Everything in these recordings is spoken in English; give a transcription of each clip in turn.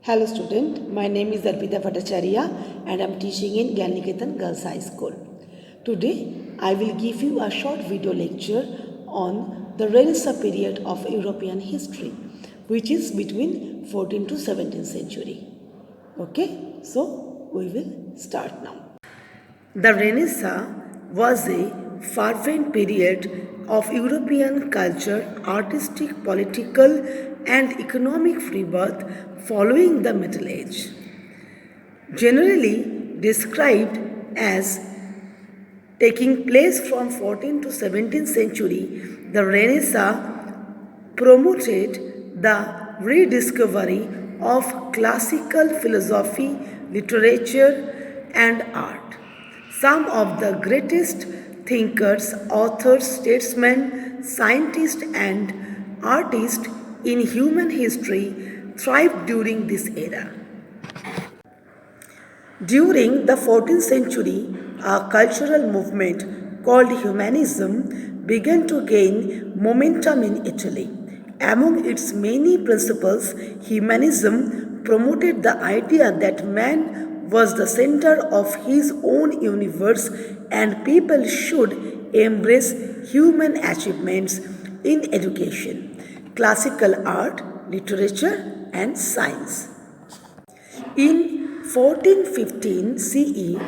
Hello student, my name is Arpita Bhattacharya and I am teaching in Gyaniketan Girls High School. Today I will give you a short video lecture on the Renaissance period of European history, which is between 14th to 17th century. Okay, so we will start now. The Renaissance was a fervent period of European culture, artistic, political, and economic rebirth following the Middle Age. Generally described as taking place from 14th to 17th century, the Renaissance promoted the rediscovery of classical philosophy, literature, and art. Some of the greatest thinkers, authors, statesmen, scientists, and artists in human history thrived during this era. During the 14th century, a cultural movement called humanism began to gain momentum in Italy. Among its many principles, humanism promoted the idea that man was the center of his own universe and people should embrace human achievements in education, classical art, literature, and science. In 1415 CE,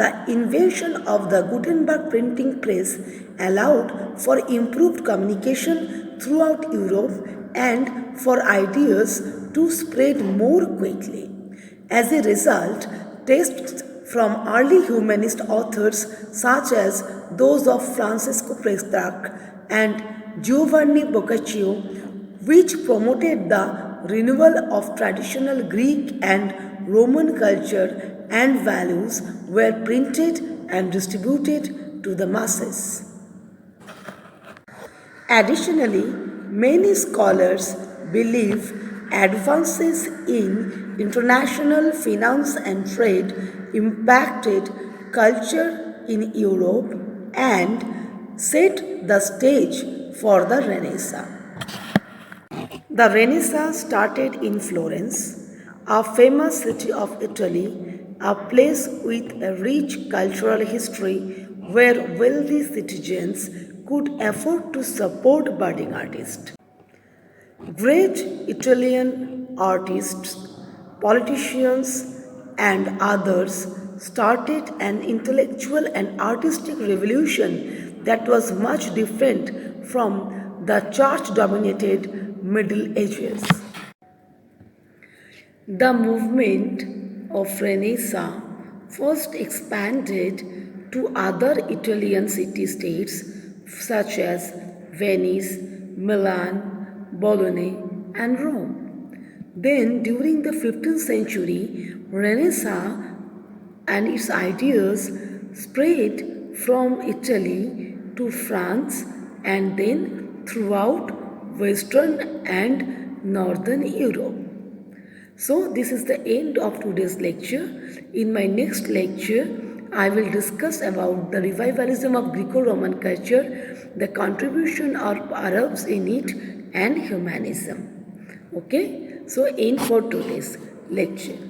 the invention of the Gutenberg printing press allowed for improved communication throughout Europe and for ideas to spread more quickly. As a result, texts from early humanist authors such as those of Francesco Petrarch and Giovanni Boccaccio, which promoted the renewal of traditional Greek and Roman culture and values, were printed and distributed to the masses. Additionally, many scholars believe advances in international finance and trade impacted culture in Europe and set the stage for the Renaissance. The Renaissance started in Florence, a famous city of Italy, a place with a rich cultural history where wealthy citizens could afford to support budding artists. Great Italian artists, politicians, and others started an intellectual and artistic revolution that was much different from the church dominated Middle Ages. The movement of Renaissance first expanded to other Italian city-states such as Venice, Milan, Bologna, and Rome. Then, during the 15th century, Renaissance and its ideas spread from Italy to France and then throughout Western and Northern Europe. So, this is the end of today's lecture. In my next lecture, I will discuss about the revivalism of Greco-Roman culture, the contribution of Arabs in it, and humanism. Okay, so end for today's lecture.